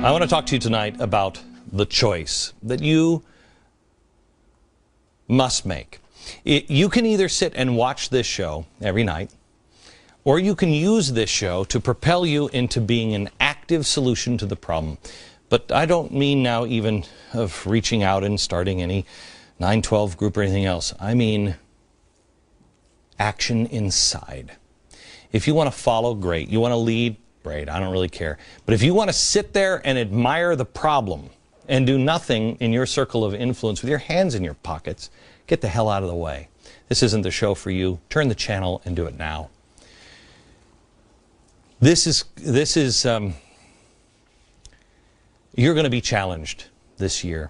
I want to talk to you tonight about the choice that you must make. You can either sit and watch this show every night, or you can use this show to propel you into being an active solution to the problem. But I don't mean now even of reaching out and starting any 912 group or anything else. I mean action inside. If you want to follow, great. You want to lead, great. I don't really care. But if you want to sit there and admire the problem and do nothing in your circle of influence with your hands in your pockets, get the hell out of the way. This isn't the show for you. Turn the channel and do it now. This is you're going to be challenged this year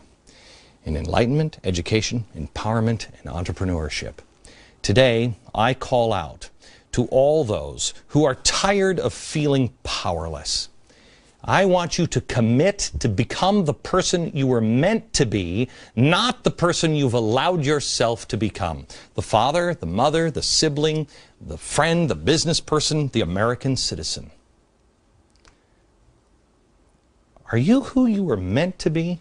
in enlightenment, education, empowerment, and entrepreneurship. Today, I call out to all those who are tired of feeling powerless. I want you to commit to become the person you were meant to be, not the person you've allowed yourself to become. The father, the mother, the sibling, the friend, the business person, the American citizen. Are you who you were meant to be?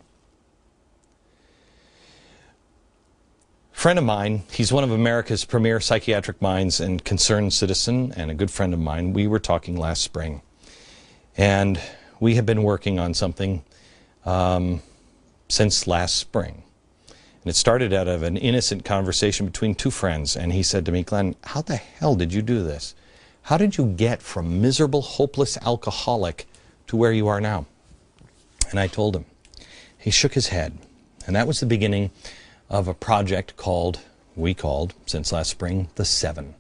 A friend of mine, he's one of America's premier psychiatric minds and concerned citizen, and a good friend of mine, we were talking last spring. And we have been working on something since last spring. And it started out of an innocent conversation between two friends. And he said to me, Glenn, how the hell did you do this? How did you get from miserable, hopeless alcoholic to where you are now? And I told him. He shook his head. And that was the beginning of a project we called, since last spring, The 7.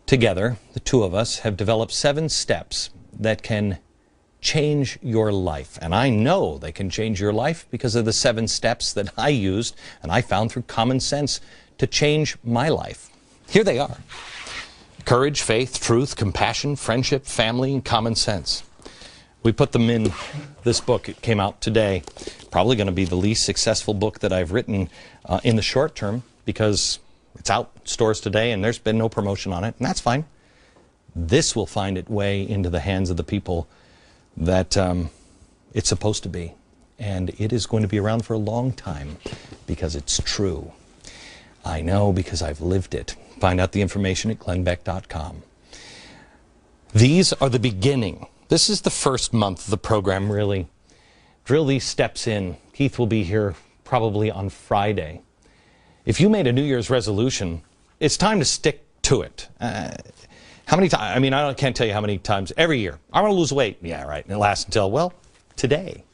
Together, the two of us have developed 7 steps that can change your life. And I know they can change your life because of the 7 steps that I used and I found through common sense to change my life. Here they are. Courage, faith, truth, compassion, friendship, family, and common sense. We put them in this book. It came out today. Probably going to be the least successful book that I've written in the short term because it's out stores today and there's been no promotion on it, and that's fine. This will find its way into the hands of the people that it's supposed to be. And it is going to be around for a long time because it's true. I know because I've lived it. Find out the information at glennbeck.com. These are the beginning. This is the first month of the program, really. Drill these steps in. Keith will be here probably on Friday. If you made a New Year's resolution, it's time to stick to it. How many times? I mean, I can't tell you how many times. Every year. I want to lose weight. Yeah, right. And it lasts until, well, today.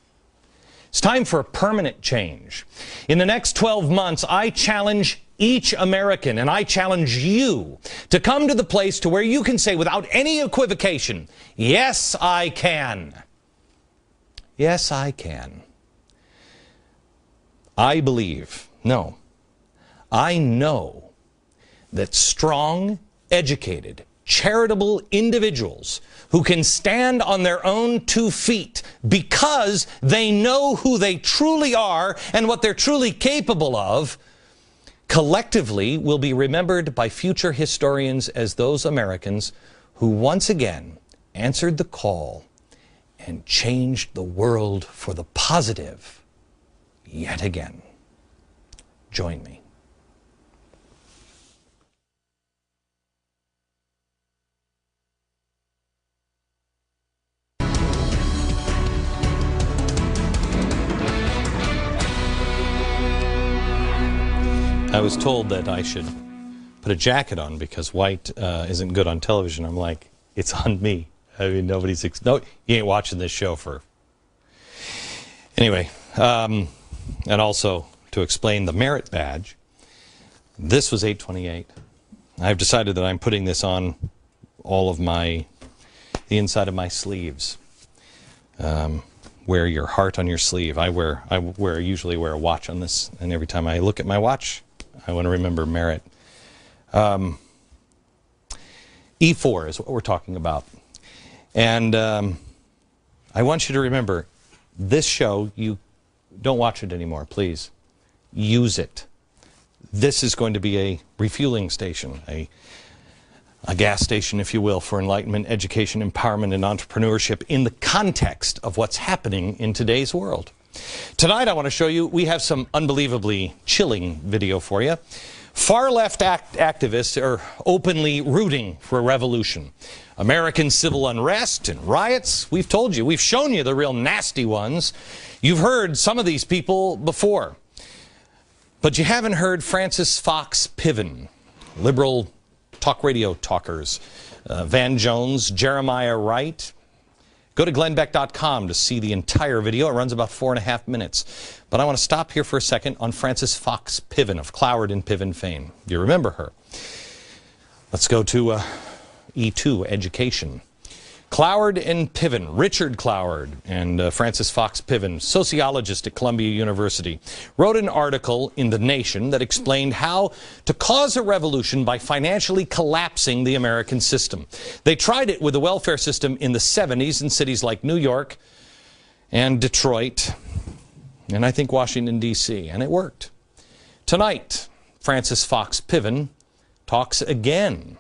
It's time for a permanent change. In the next 12 months, I challenge each American, and I challenge you to come to the place to where you can say without any equivocation, yes, I can. Yes, I can. I believe, no, I know that strong, educated, charitable individuals who can stand on their own 2 feet because they know who they truly are and what they're truly capable of, collectively will be remembered by future historians as those Americans who once again answered the call and changed the world for the positive yet again. Join me. I was told that I should put a jacket on because white isn't good on television. I'm like, it's on me. I mean, no, you ain't watching this show for. Anyway, and also to explain the merit badge, this was 828. I've decided that I'm putting this on all of the inside of my sleeves. Wear your heart on your sleeve. I usually wear a watch on this, and every time I look at my watch, I want to remember merit. E4 is what we're talking about. And I want you to remember, this show, you don't watch it anymore, please. Use it. This is going to be a refueling station, A gas station, if you will, for enlightenment, education, empowerment, and entrepreneurship in the context of what's happening in today's world. Tonight, I want to show you, we have some unbelievably chilling video for you. Far-left activists are openly rooting for a revolution. American civil unrest and riots, we've told you, we've shown you the real nasty ones. You've heard some of these people before. But you haven't heard Francis Fox Piven, liberal talk radio talkers, Van Jones, Jeremiah Wright. Go to glennbeck.com to see the entire video. It runs about 4.5 minutes. But I want to stop here for a second on Francis Fox Piven of Cloward and Piven fame. You remember her. Let's go to E2, education. Cloward and Piven, Richard Cloward and Francis Fox Piven, sociologist at Columbia University, wrote an article in The Nation that explained how to cause a revolution by financially collapsing the American system. They tried it with the welfare system in the 70s in cities like New York and Detroit, and I think Washington, D.C., and it worked. Tonight, Francis Fox Piven talks again,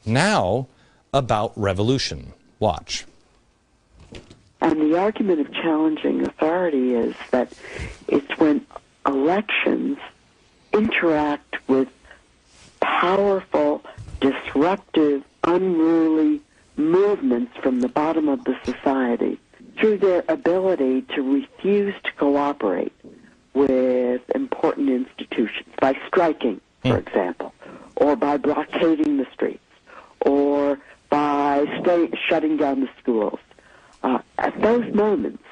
now about revolution. Watch. And the argument of challenging authority is that it's when elections interact with powerful, disruptive, unruly movements from the bottom of the society through their ability to refuse to cooperate with important institutions by striking, for example, or by blockading the streets, or by shutting down the schools. At those moments,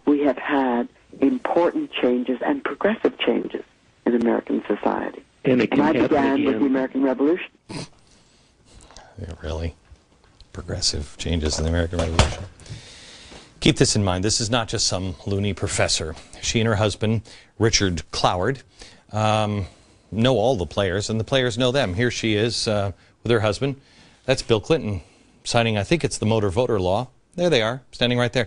we have had important changes and progressive changes in American society. And I began with the American Revolution. Yeah, really? Progressive changes in the American Revolution. Keep this in mind. This is not just some loony professor. She and her husband, Richard Cloward, know all the players, and the players know them. Here she is with her husband. That's Bill Clinton signing, I think it's the motor voter law. There they are, standing right there.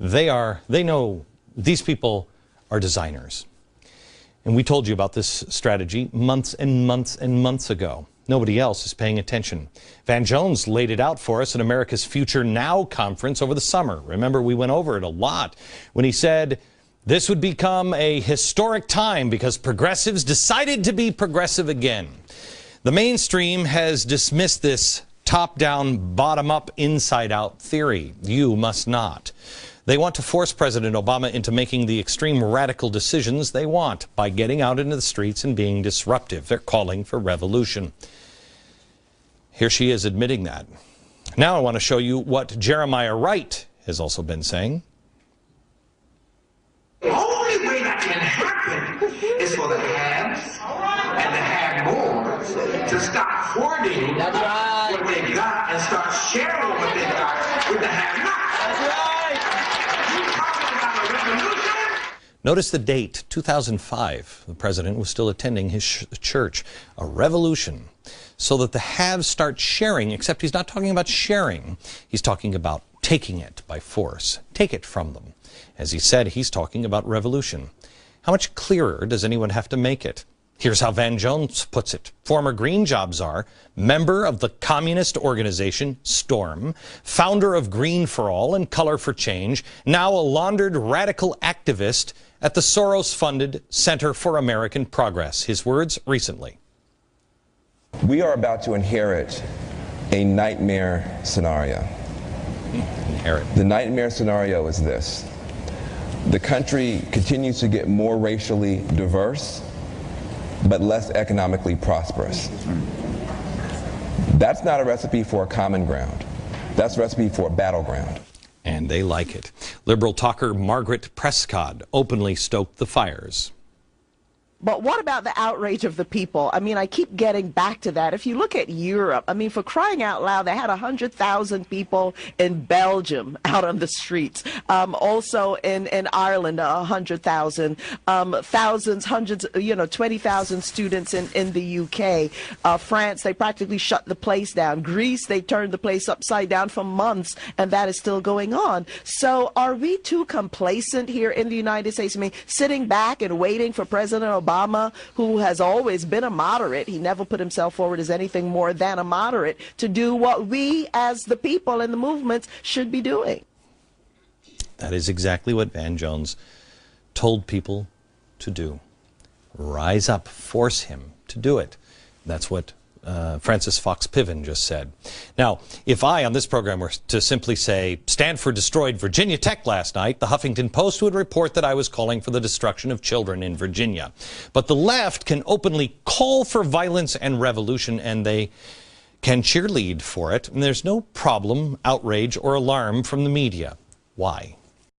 They know these people are designers. And we told you about this strategy months and months and months ago. Nobody else is paying attention. Van Jones laid it out for us at America's Future Now conference over the summer. Remember, we went over it a lot when he said this would become a historic time because progressives decided to be progressive again. The mainstream has dismissed this top-down, bottom-up, inside-out theory. You must not. They want to force President Obama into making the extreme radical decisions they want by getting out into the streets and being disruptive. They're calling for revolution. Here she is admitting that. Now I want to show you what Jeremiah Wright has also been saying. The only way that can happen is for the haves and the have-mores to stop hoarding what they got and start sharing what they got with the have-nots. That's right. You talking about a revolution? Notice the date, 2005. The president was still attending his church. A revolution. So that the haves start sharing, except he's not talking about sharing. He's talking about taking it by force. Take it from them. As he said, he's talking about revolution. How much clearer does anyone have to make it? Here's how Van Jones puts it. Former Green Job czar, member of the communist organization Storm, founder of Green for All and Color for Change, now a laundered radical activist at the Soros-funded Center for American Progress. His words recently. We are about to inherit a nightmare scenario. The nightmare scenario is this. The country continues to get more racially diverse, but less economically prosperous. That's not a recipe for a common ground. That's a recipe for a battleground. And they like it. Liberal talker Margaret Prescott openly stoked the fires. But what about the outrage of the people? I mean, I keep getting back to that. If you look at Europe, I mean, for crying out loud, they had 100,000 people in Belgium out on the streets. Also in Ireland, 100,000. Thousands, hundreds, 20,000 students in the UK. France, they practically shut the place down. Greece, they turned the place upside down for months, and that is still going on. So are we too complacent here in the United States? I mean, sitting back and waiting for President Obama Obama, who has always been a moderate, he never put himself forward as anything more than a moderate, to do what we as the people and the movements should be doing. That is exactly what Van Jones told people to do. Rise up, force him to do it. That's what Francis Fox Piven just said. Now, if I, on this program, were to simply say, Stanford destroyed Virginia Tech last night, the Huffington Post would report that I was calling for the destruction of children in Virginia. But the left can openly call for violence and revolution, and they can cheerlead for it. And there's no problem, outrage, or alarm from the media. Why?